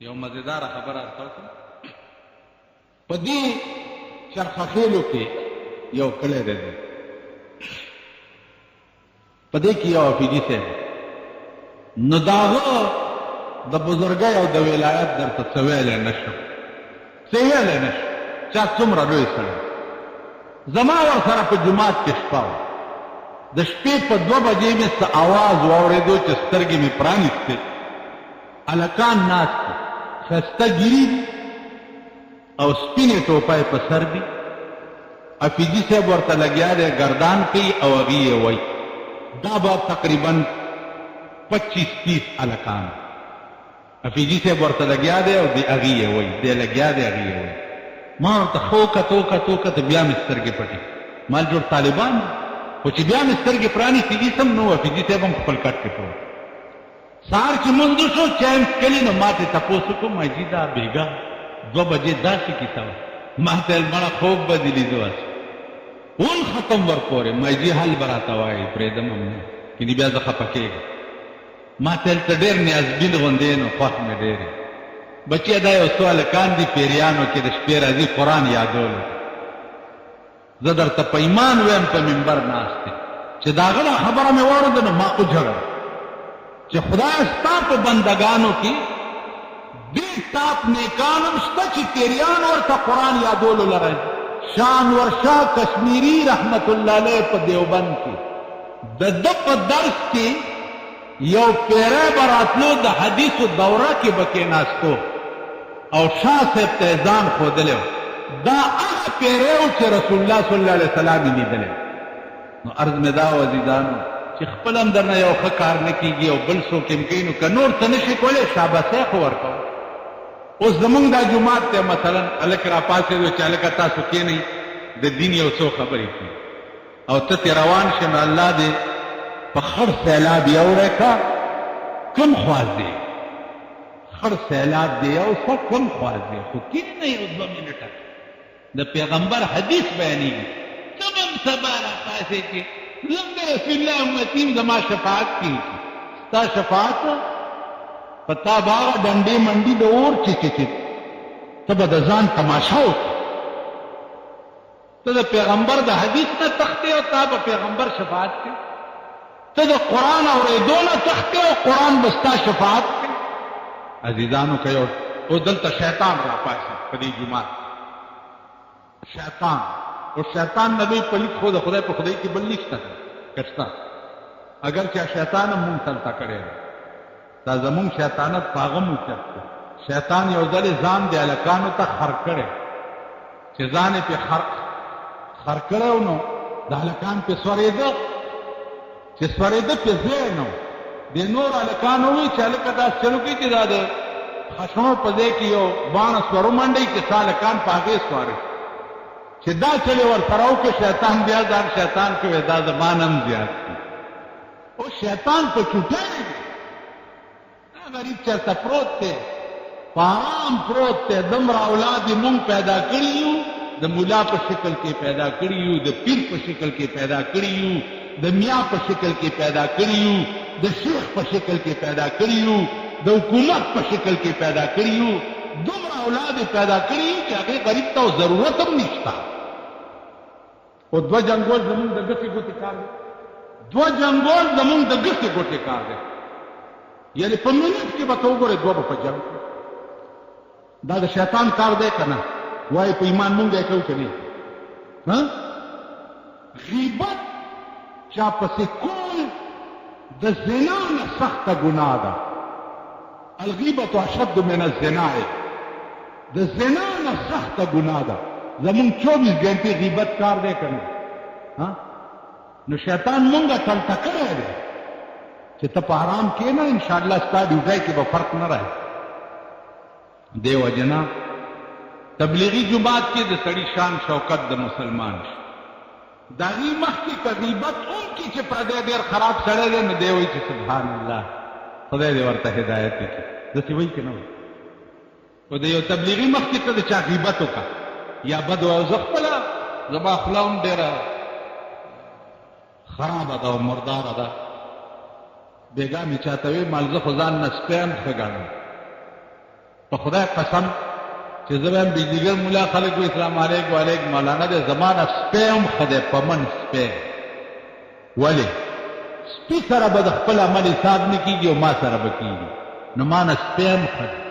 You مزیداره خبره درته وکړم. په دې چرخخېلو کې یو کلی دی، په دې کې یو حفیظي صاحب، نو د هغه د بزرګۍ او د ولایت درته څه ویلی نه شم، څه ویلی نه شم، چا څومره لوی سړی. زما ورسره په جومات کې شپه وه، د شپې په 2 بجې مې څه اواز واورېدو چې سترګې مې پرانیستې، هلکان ناست دي، ښایسته ګیري او سپینې ټوپۍ په سر دي. حفیظي صاحب ورته لګیا دی ګردان کوي او هغې یې وایي. دا به تقریبا 25-30 هلکان. حفیظي صاحب ورته لګیا دی او دی هغې یې وایي، دی لګیا دی هغې یې وایي. ما ورته ښه وکته بیا مې سترګې پټې، ما جوړ طالبان دي، خو چې بیا مې سترګې پرانیستې دي سم نو. حفیظي صاحب هم خپل کټ کې پروت. سهار چې مونځ وشو چای مې څښلي، نو ما ترې تپوس وکړو، ما جي دا بېګا 2 بجې داسې کیسه وه. ما ته ویل مړه خوب به دې لیدو هسې اون ختم ورپورې. ما جي حل به راته وایي پرېږدم هم نه، کني بیا زه خفه کېږم. ما ته ویل ته ډېر نیازبین غوندې نو خوښ مې ډېر یې. بچیه دا یو څو هلکان دي پیریانو کې د شپې راځي قرآن یادولو. زه درته په ایمان ویم په منبر ناست دی چې د هغه دا خبره مې واورېده نو ما وجړل چې خدای ستا په بندګانو کې ډېر ټاپ نیکان هم شته چې پیریان ورته قرآن یادولو لري. شانور شاه کشمیری رحمت الله علیه په دیوبند کې د ده په درس کې یو پیری به راتلو، د حدیثو دوره کې به کېناستو او شاه صاحب ته یې ځان ښودلی و. دا هغه پیری و چې رسول الله صلی الله علیه وسلم یې لیدلی. نو عرض مې دا و عزیزانو چې خپل هم درنه یو ښه کار نه کېږي او بل څوک یې کوي، نو که نور څه نه شي کولی شاباسۍ خو ورکوه. اوس زمونږ دا جومات دی مثلا هلک راپاڅېدو چې هلکه تاسو کښېنئ د دین یو څو خبرې کړي او ته ترې روان شې، نو الله دې په خړ سیلاب یوړی کا کوم خواز دی، خړ سیلاب دی یو څه کوم خواز دی، خو کښېنئ یو 2 منټه د پیغمبر حدیث بیانېږي. ته به هم سبا راپاڅې چې زم د رسول الله امتي یم، زما شفاعت کېږي. ستا شفاعت په تا به هغه ډنډې منډي د اور چې ته به د ځان تماشا وکړې. ته د پیغمبر د حدیث نه تښتې او تا به پیغمبر شفاعت کوي. ته د قرآن اورېدو نه تښتې او قرآن به ستا شفاعت کوي. عزیزانو که یو اوس دلته شیطان راپاڅي په دې جومات، شیطان او شیطان نه لوی پلیت خو د خدای په خدای کې بل نشته که شته، اگر چې شیطان هم مونږ سلطه کړی دی. دا زمونږ شیطانت په هغه موچت دی. شیطان یو ځلې ځان د هلکانو ته خر کړی، چې ځان یې پې خر کړی و، نو د هلکان پې سورېده، چې سورېده پې ځای نه و. د نور هلکانو ووایي چې هلکه داسې چل وکړئ چې دا د خشنو په ځای کې یو باڼه سور ومنډئ چې ستا هلکان په هغې سواره شي. چې دا چل یې ورسره وکړه شیطان بیا ځان شیطان کوي، دا زما نه هم زیات دي. اوس شیطان په چوټۍ دی، غریب چرته پروت دی، په آرام پروت دی. دومره اولاد یې مونږ پیدا کړي یو، د ملا په شکل کې پیدا کړي یو، د پیر په شکل کې پیدا کړي یو، د میا په شکل کې پیدا کړي یو، د شیخ په شکل کې پیدا کړي یو، د حکومت په شکل کې پیدا کړي یو. دومره اولاد یې پیدا کړي یو چې هغې غریب ته ضرورت هم نشته. او 2 جنګول زمونږ د ګټې ګوتې کار دی، 2 جنګول زمونږ د ګټې ګوتې کار دی. یعنی په منټ کې به ته وګورې 2 به په جنګ کړي. دا د شیطان کار دی که نه؟ وایي په ایمان مونږ یې کوو که نه؟ غیبت چا پسې کول د زنا نه سخته ګناه ده. الغیبت اشد من الزنا، د زنا نه سخته ګناه ده. زمونږ 24 ګنټې غیبت کار دی که نه؟ نو شیطان مونږه تلته کړی دی چې ته په حرام کښېنه، انشاءالله ستا ډیوټۍ کې به فرق نه راځي. دې وجه نه تبلیغي جومات کې د سړي شان شوکت د مسلمان شي. د هغې مخکې که غیبت وکړي چې پردی ډېر خراب سړی دی، نو دی وایي چې سبحان الله خدای دې ورته هدایت وکړي. داسې وایي که نه وایي؟ خو د یو تبلیغي مخکې ته د چا غیبت وکړه یا بد وایه، زه خپله زما خوله هم ډېره خرابه ده او مرداره ده، بېګا مې چاته وی مال زه خو ځان نه سپی هم ښه ګڼم، په خدای قسم چې زه به هم بجلیګر ملا خلک وي اسلام علیکم وعلیکم مولانا دی زما نه سپی هم ښه دی په من سپی ولې سپي سره به د خپل عمل حساب نه کېږي او ما سره به کېږي نو ما نه سپی هم ښه دی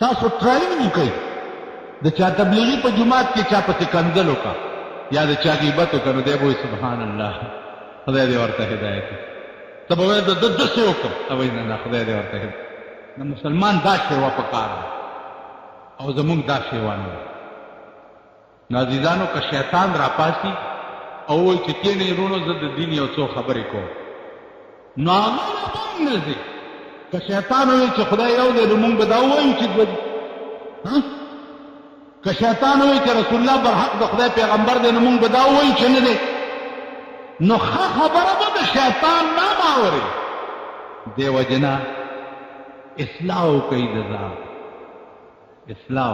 تاسو ټرایل وکئ د چا تبلیغي په جومات کې چا پسې کنځل وکړه یا د چا غیبت وکړه نو دی به وایي سبحان الله خدای دې ورته هدایت وکړي ته به وایې د ده داسې وکړه ته وایي نه نه خدای دې ورته هدایت د مسلمان دا شیوه پکار ده او زمونږ دا شیوه نه ده نو عزیزانو که شیطان راپاسي او وایي چې کېنئ وروڼو زه د دین یو څو خبرې کوم نو هغه به هم نه ځي که شیطان وایي چې خدای یو دی نو مونږ به دا ووایو چې دوه دي که شیطان وایي چې رسول الله برحق د خدای پیغمبر دی نو مونږ به دا ووایو چې نه دی نو ښه خبره به د شیطان نه باورې دې وجې نه اصلاح وکړئ د ځان اصلاح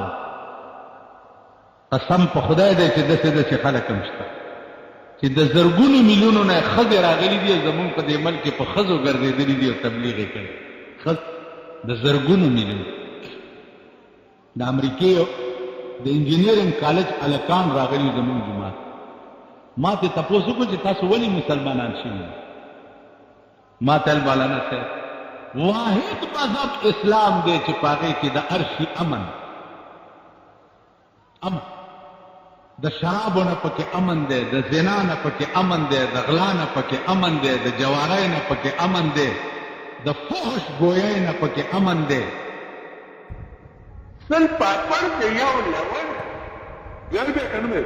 قسم په خدای دی چې داسې داسې خلک هم شته چې د زرګونو میلیونو نه ښځې راغلي دي زمونږ په دې ملک کې په ښځو ګرځېدلي دي او تبلیغ یې کړی د زرګونو میلیونو د امریکې د انجینرینګ کالج هلکان راغلي زمونږ جومات ما ته تپوس وکړو چې تاسو ولې مسلمانان شوي ما ته مولانا صاحب واحد مذهب اسلام دی چې په هغې کې د هر شي امن د شرابو نه پکې امن دی د زنا نه پکې امن دی د غلا نه پکې امن دی د جوارۍ نه پکې امن دی د فحش ګویۍ نه پکې امن دی سل پاپړ د یو لور ګر به کنه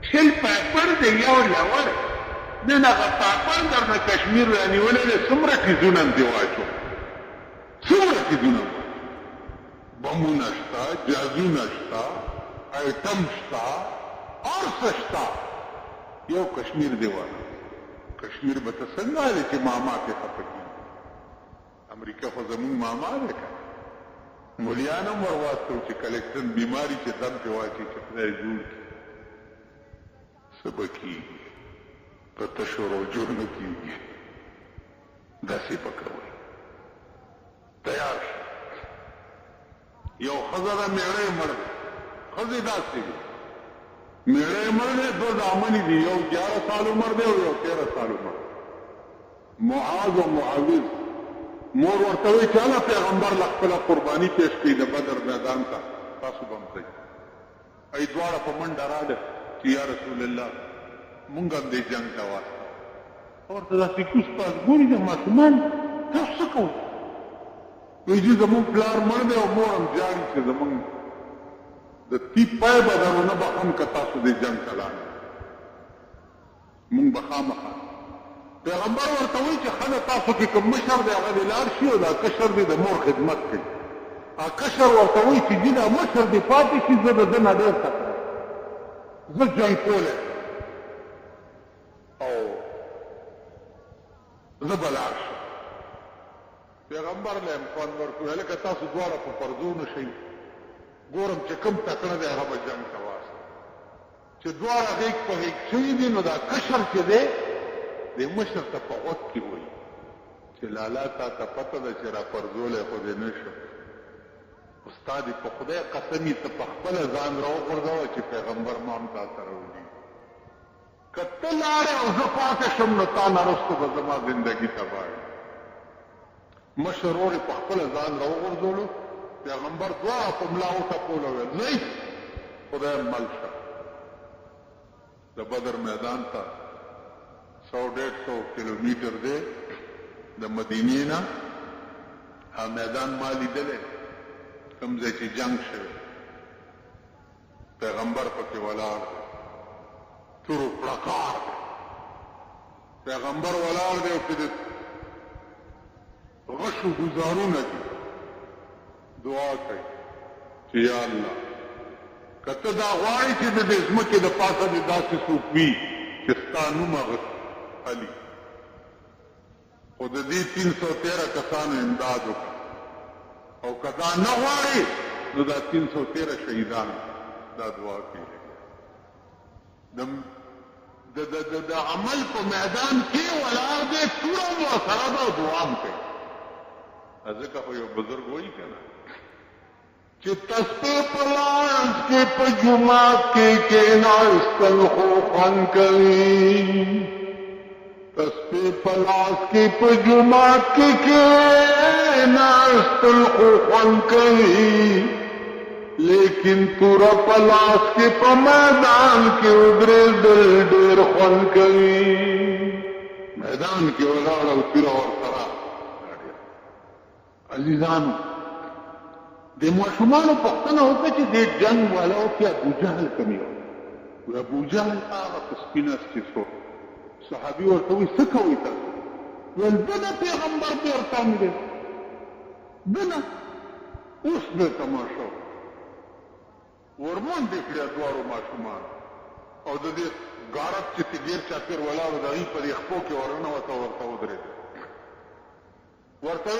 شل پاپړ د یو لور نن هغه پاپړ درنه کشمیر رانیولې څومره کیزونه دی واچو څومره کیزونه بمونه شته جازونه شته ایټم شته اور شته یو کشمیر دیوانه کشمیر به ته څنګه دی چې ماما کې خپکی امریکا خو زمونږ ماما دی که مولیانم ورواستو چې کلکشن بیماری چې دم کې واچي چې خدای جوړ کړي څه به کېږي په تشو روجو نه کېږي داسې به کوئ تیار شئ یو ښځه ده میړه یې مړ دی ښځې داسې دي میړه یې مړ دی دوه زامنې دي یو 11 سال عمر دی او یو 13 سال عمر معاذ او معاوض مور ورته وایي چې هله پیغمبر له خپله قرباني پیش کړي د بدر میدان ته تاسو به هم ځئ ای دواړه په منډه راغله چې یا رسول الله مونږ هم دې جنګ ته واستو ورته داسې کوس پاس ګوري د ماشومان تاسو څه کوئ وایي چې زمونږ پلار مړ دی او مور هم جاړي چې زمونږ د تیپ پای به درونه بخم که تاسو دې جنګ ته لاړئ مونږ به خامخا پیغمبر ورته وایي چې ښه ده تاسو کې کوم مشر دی هغه دې لاړ شي او دا کشر دی د مور خدمت کوي کشر ورته وایي چې جي دا مشر دې پاتې شي زه د ده نه ډېر ښه کړم زه جنګ کولی او زه به لاړ شم پیغمبر له یې خوند ورکړو هلکه تاسو دواړه په فرضونو شئ ګورم چې کوم تکړه دی هغه به جنګ ته واستو چې دواړه غیږ په غیږ شوي دي نو دا کشر چې دی د مشر ته په غوږ کې وایي چې لالا تا ته پته ده چې را پرځولی خو دې نه شم ستا دې په خدای قسم یې ته په خپله ځان راوغورځوه چې پیغمبر ما هم تا سره ولي که ته لاړې او زه پاتې شم نو تا نه رستو به زما زندګي تباه وي مشر ورور یې په خپله ځان راوغورځولو پیغمبر دواړه په ملا وټپول او ویل ځئ خدای مل شه د بدر میدان ته 100-150 کیلومیټر دی د مدینې نه میدان ما لیدلی کوم ځای چې جنګ شوی پیغمبر پکې ولاړ دی تورو پړکار دی پیغمبر ولاړ دی او پې د غشو ګزارونه دي دعا کوي چې یا الله که ته دا غواړې چې د دې ځمکې د پاسه دې داسې څوک وي چې ستا نوم هغه علي خو د دې 313 کسانو امداد وکړي او که دا نه غواړې نو دا 313 شهیدان دا دعا کوي د عمل په میدان کې ولاړ دی توره ورسره ده او دعا هم کوي ځکه خو یو بزرګ وایي که نه چې تسبیح په لاس کې په جومات کې کېناستل خو خوند کوي تسبیح په لاس کې په جومات کې کېناستل خو خوند کوي لیکن تورا په لاس کې په میدان کې ودرېدل ډېر خوند کوي میدان کې ولاړ او توره ورسره عزیزانو د ماشومانو پوښتنه وکړه چې د جنګ والاو کې ابو جهل کوم یو ابو جهل هغه په سپینه چې څو صحابي ورته وایي څه کوئ تاسو ویل بله پیغمبر بېرته م دی بله اوس به تماشا ورمنډې کړې دواړو ماشومان او د دې ګارد چې تګیر چاپېر ولاړو د هغې په دې خپو کې ورننوته ورته ودرېد ورته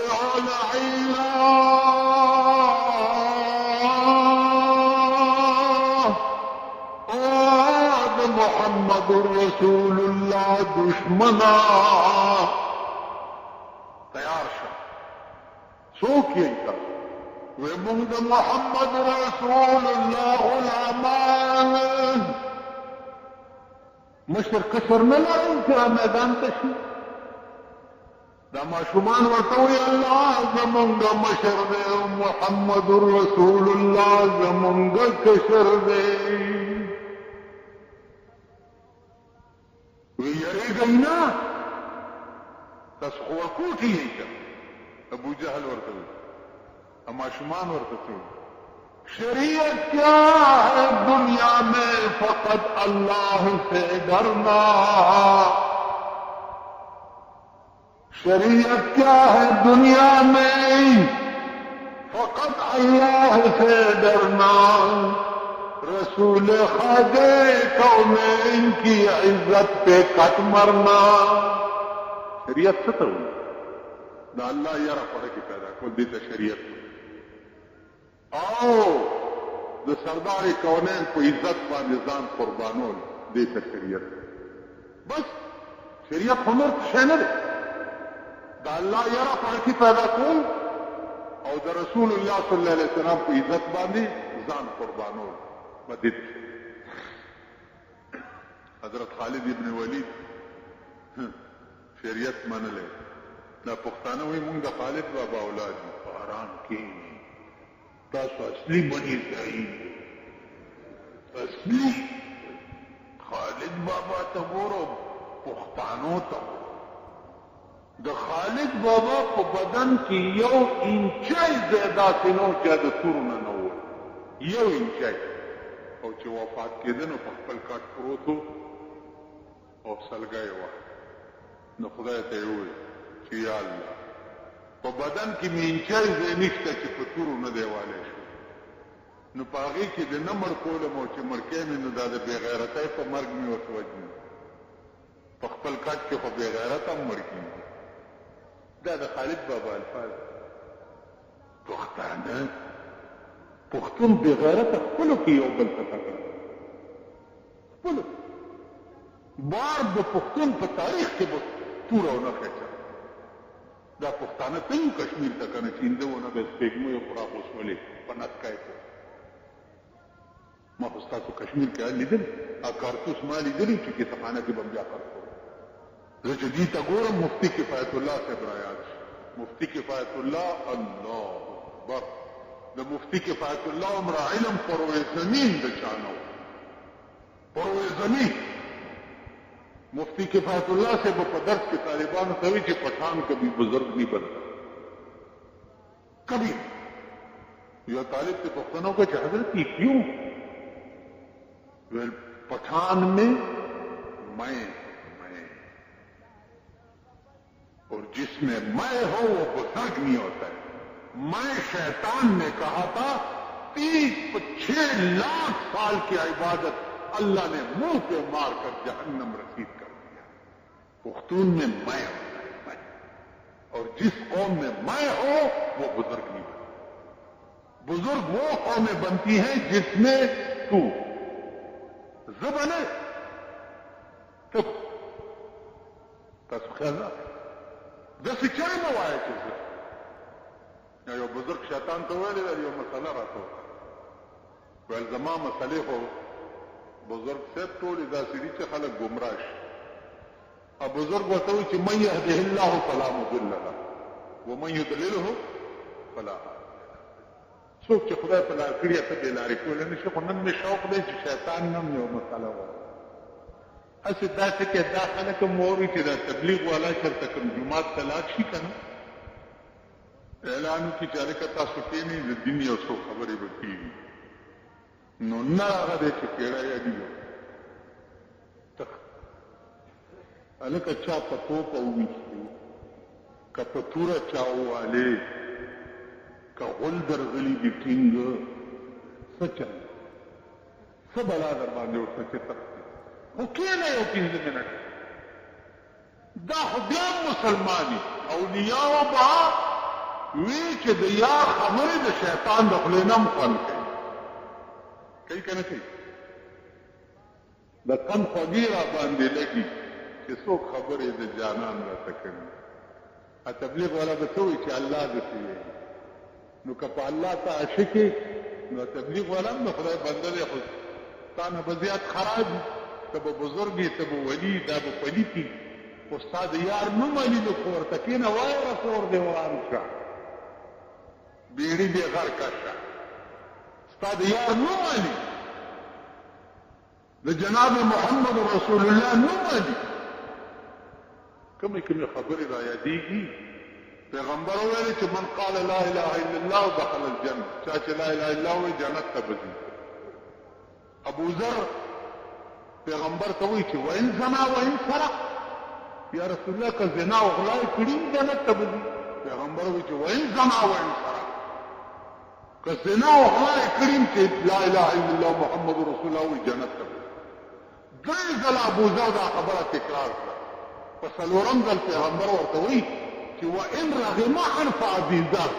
محمد رسول الله دشمنا تیار شه څوک یې تاسو وی موږ د محمد رسول الله غلامان مشر کسر نه لرو چې میدان ته شي دا ماشومان ورته وی الله زمونږ مشر دی محمد رسول الله زمونږ کشر دی وی یریږئ نه تاسو خو ورکوټي یئ که ابو جهل ورته وی ماشومان ورته څه شریعت کیا ہے دنیا میں فقط اللہ سے ڈرنا شریعت کیا ہے دنیا میں فقط اللہ سے ڈرنا رسول خواجہ کونین کی عزت پہ کٹ مرنا شریعت څه ته وایي دا الله یاره پړه کې پیدا کول دې ته شریعت او د سردار کونین په عزت باندې ځان قربانول دې ته شریعت بس شریعت خو نور شی نه دی د الله یاره پړه کې پیدا کول او د رسول الله صلی الله علیه وسلم په عزت باندې ځان قربانول بدید حضرت خالد ابن ولید شریعت منلې دا پښتانه وایي مونږ د خالد بابا اولاد یو په آرام کښېنئ تاسو اصلي بني اسرائیل اصلي خالد بابا ته ګورو پښتانو ته د خالد بابا په بدن کې یو انچی زیادات نو چې د تورو نه نه و یو انچی او چې وفات کېده نو په خپل کټ پروت و او سلګی وه نو خدای ته یې وویل چې یا الله په بدن کې مې انچی ځای نشته چې په تورو نه دی والی شو نو په هغې کې د نه مړ کولم او چې مړ کړی مې نو دا د بېغیرتۍ په مرګ مې ورته وجني په خپل کټ کې خو بېغیرته هم مړ کېږي دا د خالد بابا الفاظ پښتانه پښتون بېغیرته خپلو کې یو بل ته ټکر خپلو بار د پښتون په تاریخ کې به توره ونه خېچه دا پښتانه څنګه کشمیر ته که نه چې هنده ونه به سپېږمۍ خورا غوسولې په نسکای کې ما خو ستاسو کشمیر کې لیدل کارتوس ما لیدلي چې کتابخانه کې به بیا کار کوم زه چې دې ته ګورم مفتي کفایت الله صاحب رایاد مفتي کفایت الله الله اکبر د مفتي کفایت الله عمر علم پروي زمین د چانو پروي زمین مفتی کفایت اللہ سے وہ درس کے طالبان سوی کہ پٹھان کبھی بزرگ نہیں بنتا کبھی یہ طالب سے پختنوں کا حضرت کی کیوں پٹھان میں میں اور جس میں میں ہو وہ بزرگ نہیں ہوتا ہے میں شیطان نے کہا تھا 6 لاکھ سال کی عبادت اللہ نے منہ پہ مار کر جہنم رسید کر دیا پختون میں میں ہوتا ہے میں اور جس قوم میں میں ہو وہ بزرگ نہیں بنتا بزرگ وہ قومیں بنتی ہیں جس میں تو زبنے تو تاسو خیال داسې چا نه وایه چې زه یو بزرگ شیطان ته ویلې ده یو مسله راته ویل زما مسلې خو بزرگ صاحب ټولې داسې دي چې خلک ګمراه شي او بزرگ ورته وایي چې من یهده الله فلا مضل له ومن یضلله فلا هادی له څوک چې خدای په لار کړي ته بې لارې کولی نه شي خو نن مې شوق دی چې شیطان نه هم یو مسله وایي هسې داسې کې دا خلک هم واوري چې دا تبلیغ والا چېرته کوم جومات ته لاړ شي که نه اعلان وکړي چې هلکه تاسو کښېنئ د دین یو څو خبرې به کېږي نو نه هغه دی چې کېړه یادي هلکه چا په توپه وویستې که په توره چا ووالې که غول درغلي دي ټینګه څه چل څه بلا در باندې ورته چې تختی خو کښېنه یو 15 منټ دا خو بیا مسلماني اولیاو به وی چې د یار خبرې د شیطان د خولې نه هم خوند کوي کوي که نه کوي د کم خوږې را باندې لګي چې څوک خبرې د جانان راته کوي تبلیغ والا به څه وایي چې الله داسې وایي نو که په الله ته عاشق یې نو تبلیغ والا هم د خدای بنده دی خو تا نه به زیات خراب وي ته به بزرګ یې ته به ولي دا به پلیت وي خو ستا د یار نوم علي نو خو ورته کښېنه وایه رسور دې وران شه بیړي دې غرقه شه ستا د یار نوم علي د جناب محمد رسول الله نوم علي کومې کومې خبرې را یادېږي پیغمبر وویل چې من قال لا اله الا الله دخل الجنه چا چې لا اله الا الله وایي جنت ته به ځي ابو ذر پیغمبر ته وایي چې وین زنا وین سرق یا رسول الله که زنا او غلا یې کړي جنت ته به ځي پیغمبر وایي چې وین زنا وین سرق که زنا او غلا یې کړي چې لا اله الا الله محمد رسول الله وایي جنت ته به ځي درې ځله ابو ذر دا خبره تکرار کړه په څلورم ځل پیغمبر ورته وایي چې وان رغم حرف ابي ذر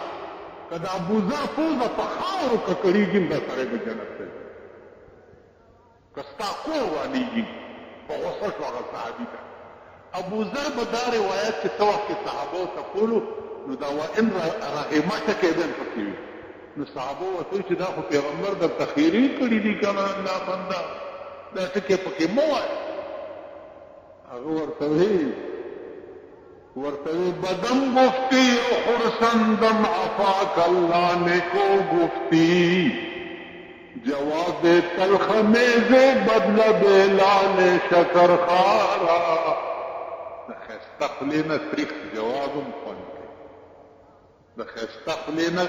که د ابو ذر پوزه په خاورو ککړېږي دا سړی به جنت ته ځي که ستا کور رانیږي په غوسه شو هغه صحابي ته ابو ذر به دا روایت چې څه وخت کې صحابو ته کولو نو دا وان رغمه ټکی به هم پکې وي نو صحابو ورته وایي چې دا خو پیغمبر درته خیرې کړي دي که نه الله بنده دا ټکی پکې مه وایه هغه ورته وی بدم گفتی و خرسندم عفاک اللہ نے کو گفتی جواب تلخ میز بدل بیلان شکر خارا دخستقلنا تریخ جواب مخون کئی دخستقلنا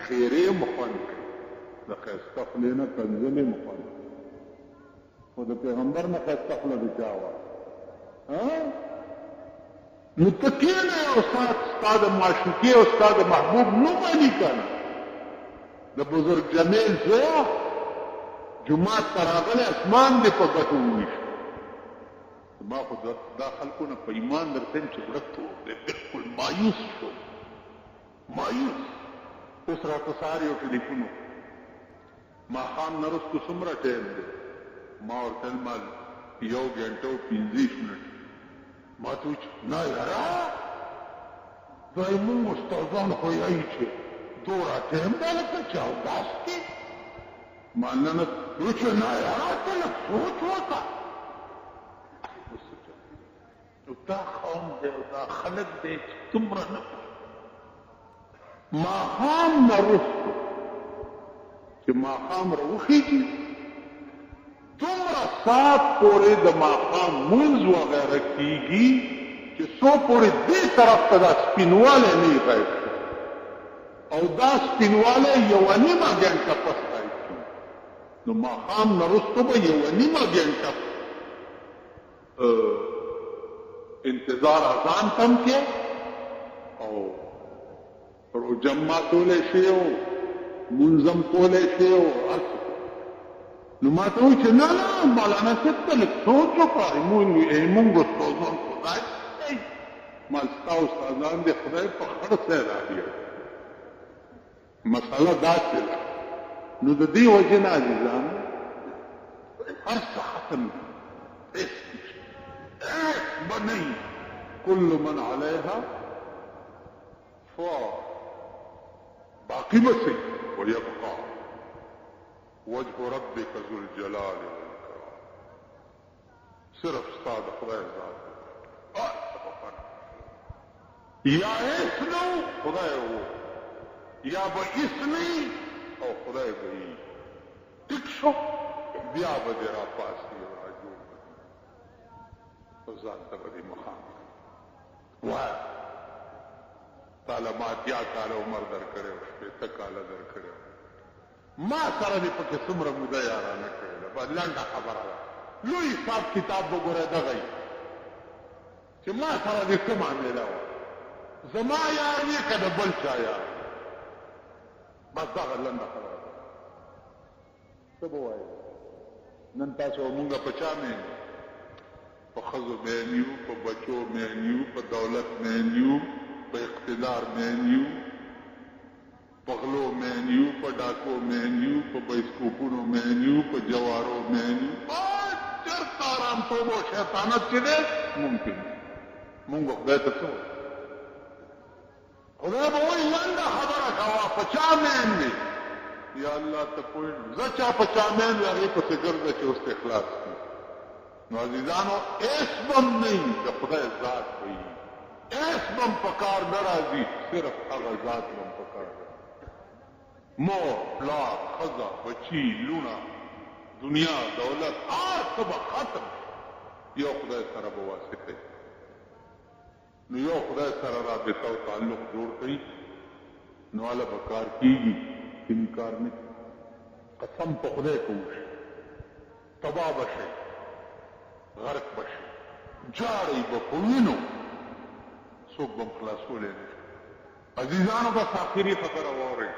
خیری مخون کئی دخستقلنا کنزل مخون کئی خود پیغمبر نه خستقل بچاوا نو تکینه استاد استاد معشوقی او استاد محبوب نو مانی کنه د بزرگ جمیل زو جمعات تراغله اسمان دی په ګټو ویش ما خو دا خلکونه په ایمان درته چې ورته بالکل مایوس شو مایوس اوس راته ساری او ټلیفون ما خام نرستو څومره ټیم دی ما ورته مال یو غنټه او 15 منټ ما ته نه یاره دوی مونږ استادان خو یې چې دورا ټیم دی لکه چې اوداس کې ما نه نه چې نه یاره ته لږ سوچ وکړه نو دا قوم دی او دا خلک دی چې دومره نه ماښام نه وروسته چې ماښام راوخېږي دومره ساعت پورې د ماښام مونځ وغیره کېږي چې څو پورې دې طرف ته دا سپینوالی نه غایب شو او دا سپینوالی یوه نیمه ګنټه پس غایب کېږي نو ماښام نه وروسته به یوه نیمه ګنټه انتظار اذان تم کې او روژه ماتولی شي او مونځ هم کولی شي او هر څه نو ما ته وایي چې نه نه مولانا صاحب ته لږ سوچ وکړه مونږ استادان خدای دی ما ستا استادان دی خدای په خړ ځای راډیو مسله داسې ده نو د دې وجې نه عزیزان هر څه ختم دي هېڅ به نه وي کل من علیها فان باقی بسی ويبقى وجه ربك ذو الجلال والإكرام. صرف استاد خدای ذات یا اسنو خدای وو یا به اسنی او خدای به ای ټیک شو بیا به دې را پاسي را جوړ او ځان ته به دې مخام وای تعالی ما اتیا کال عمر در کړو شپېته کاله در کړو ما سره دې پکې څومره موده یارانه کړې ده لنډه خبره ده لوی حساب کتاب وګوره دغه چې ما سره دې څه معامله وه زما یار یې که د بل چا یار بس دغه لنډه خبره ده څه به وایې نن تاسو مونږ په چا مین په ښځو مین یو په بچو مین یو په دولت مین یو په اقتدار مین یو په غلو مین یو په ډاکو مین یو په بایسکوپونو مین یو په جوارو مین یو چېرته ارامتوب او شیطانت چې دی ممکن مونږ به خدای ته څه وایو خدای به وایي لنډه خبره کوه په چا مین دی یا الله ته پوهېږم زه چا په چا مین وي هغې پسې ګرځه چې اوس اخلاص کړي نو عزیزانو ایس بم نه د خدای ذات وي ایس بم په کار نه راځي صرف هغه ذات بم په کار مور پلار ښځه بچي لونه دنیا دولت هر څه به ختم یو خدای سره به واسطه نو یو خدای سره رابطه او تعلق جوړ کړي نو هله به کار کېږي انکار نه قسم په خدای کوشي تباه به شئ غرق به شئ جاړئ به په وینو څوک به م خلاصولی نه شي عزیزانو بس آخري خبره واورئ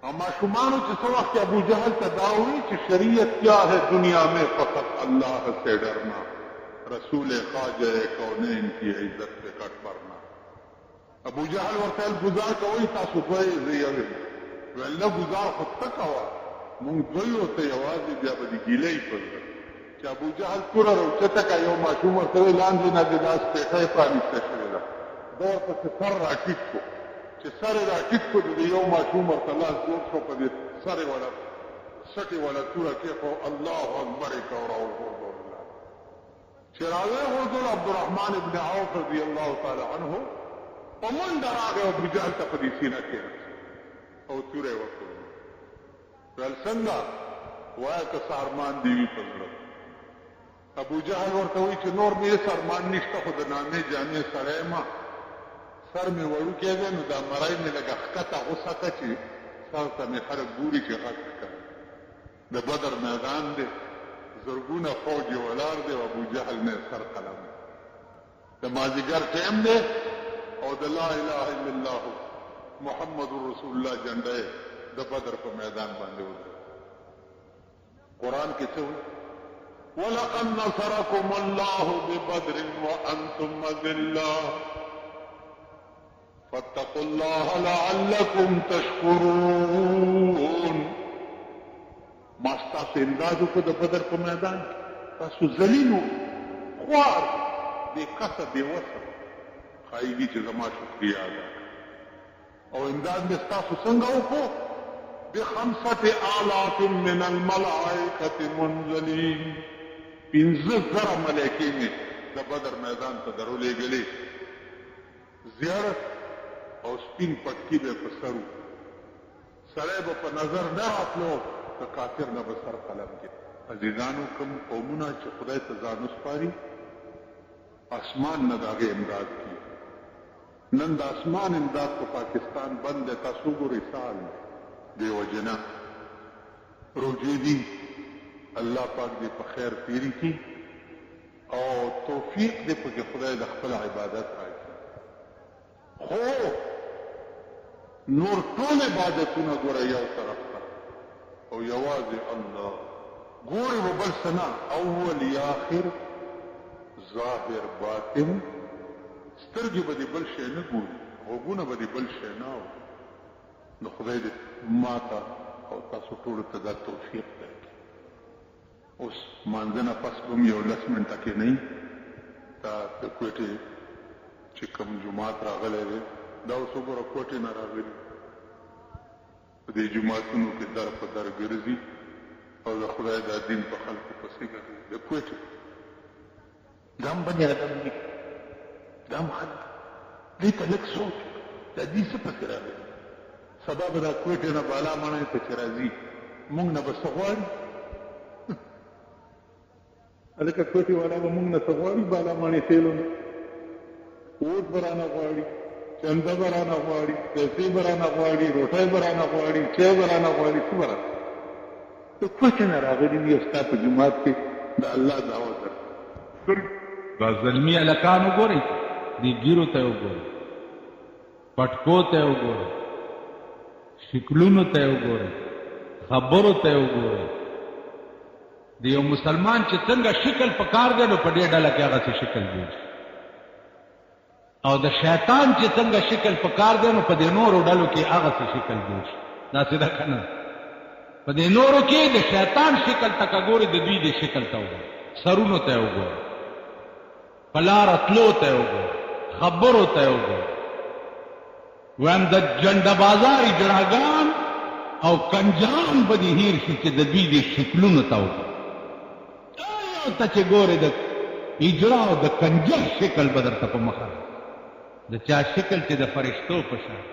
اور ماشومانو چې څه وخت ابو جہل ته دا وایي چې شریعت کیا ہے دنیا میں فقط اللہ سے ڈرنا رسول خواجہ کونین کی عزت سے کٹ پڑنا ابو جہل ورته گزار کوي تاسو دوی زیوي ولله گزار خود ته کوه مونږ دوی ورته یوازې بیا به دې ګیلې کړو چې ابو جهل توره راوچته که یو ماشوم ورته وایي لاندې نه د داس پیټۍ پرانیسته شوې ده دا ورپسې سر راټیټ کړو چې سر یې راټیټ کړو د یو ماشوم ورته لاس جوړ شو په دې سر یې ولا سټې ولا توره کېښو الله اکبر یې کړه او راوغورځولو چې راوغورځولو عبدالرحمن ابن عوف رضی الله تعالی عنه په منډه راغی ابو جهل ته په دې سینه کېناست او توره یې ورکړو ویل څنګه وایه که څه ارمان دې وي په زړه ابو جهل ورته وایي چې نور مې هېڅ ارمان نشته خو د نامې جامې سړی یم سر مې وړوکی دی نو دا مری مې لږه ښکته غوسه کړه چې سر ته مې خلک ګوري چې غټ ښکاري د بدر میدان دی زرګونه فوج یې ولاړ دی او ابو جهل نه سر قلم د مازدیګر ټیم دی او د لا اله الا الله محمد رسول الله جنډه د بدر په میدان باندې ودرېد قرآن کې څه وایي ولقد نصركم الله ببدر وانتم اذلة فاتقوا الله لعلكم تشكرون ما ستاسو امداد وکړو د بدر په میدان تاسو ذلیل وو خوار بې کسه بې وسه ښایي دي چې زما شکریا ادا او امداد مې ستاسو څنګه وکړو ب5 آلاف من الملائکة منزلین 15,000 ملائکې مې د بدر میدان ته درولېږلې زیارت او سپین پټکي به په سر وو سړی به په نظر نه راتلو د کافر نه به سر قلم کې عزیزانو کوم قومونه چې خدای ته ځان وسپاري اسمان نه د هغې امداد کېږي نن د اسمان امداد په پاکستان بند دی تاسو ګورئ سال بے وجنه روجې دي الله پاک دې په خیر تیری کی او توفیق دې پکې خدای د خپل عبادت راکړي خو نور ټول عبادتونه ګوره یو طرف ته او یوازې الله ګورې به بل څه نه اول آخر ظاهر باطن سترګې به دې بل شی نه ګوري غوږونه به دې بل شی نه اوري نو خدای دې ما ته او تاسو ټولو ته دا توفیق درکړي اوس مانځه نه پس به م یو 10 منټه کې نه دا د کوټې چې کوم جومات راغلی دی دا اوس وګوره کوټې نه راغلي دې جوماتونو کې در په در ګرځي او د خدای دا دین په خلکو پسې ګرځي د کوټې دا هم بني ادم دي دا هم خلک دې ته لږ سوچ دا دې څه پسې راغلی سبا به دا کوټې نه بالا ماڼۍ ته چې راځي موږ نه به څه غواړي هلکه کوټې والا به موږ نه څه غواړي بالا ماڼۍ تېلو نه اوټ به رانه غواړي چنده به رانه غواړي پیسې به رانه غواړي روټۍ به رانه غواړي چای به رانه غواړي څه به رانه د کوټې نه راغلي دي او ستا په جومات کې د الله دعوت درکړي دا زلمی هلکان وګورئ دې ګیرو ته وګورئ پټکو ته وګورئ شکلونو ته وګورئ خبرو ته وګورئ د یو مسلمان چې څنګه شکل پکار دی نو په دې ډله کې هغسې شکل جوړ شي او د شیطان چې څنګه شکل پکار دی نو په دې نورو ډلو کې هغسې شکل جوړ شي داسې ده که نه په دې نورو کې د شیطان شکل ته که ګورې د دوی د شکل ته وګورئ سرونو ته وګورئ په لاره تلو ته وګورئ خبرو ته وګورئ وایم د جنډه بازار اجراګان او کنجان به دې هیر شي چې د دوی د شکلونو ته وګورئ یو ته چې ګورې د اجرا او د کنجر شکل به درته په مخه د چا شکل چې د فرشتو په شان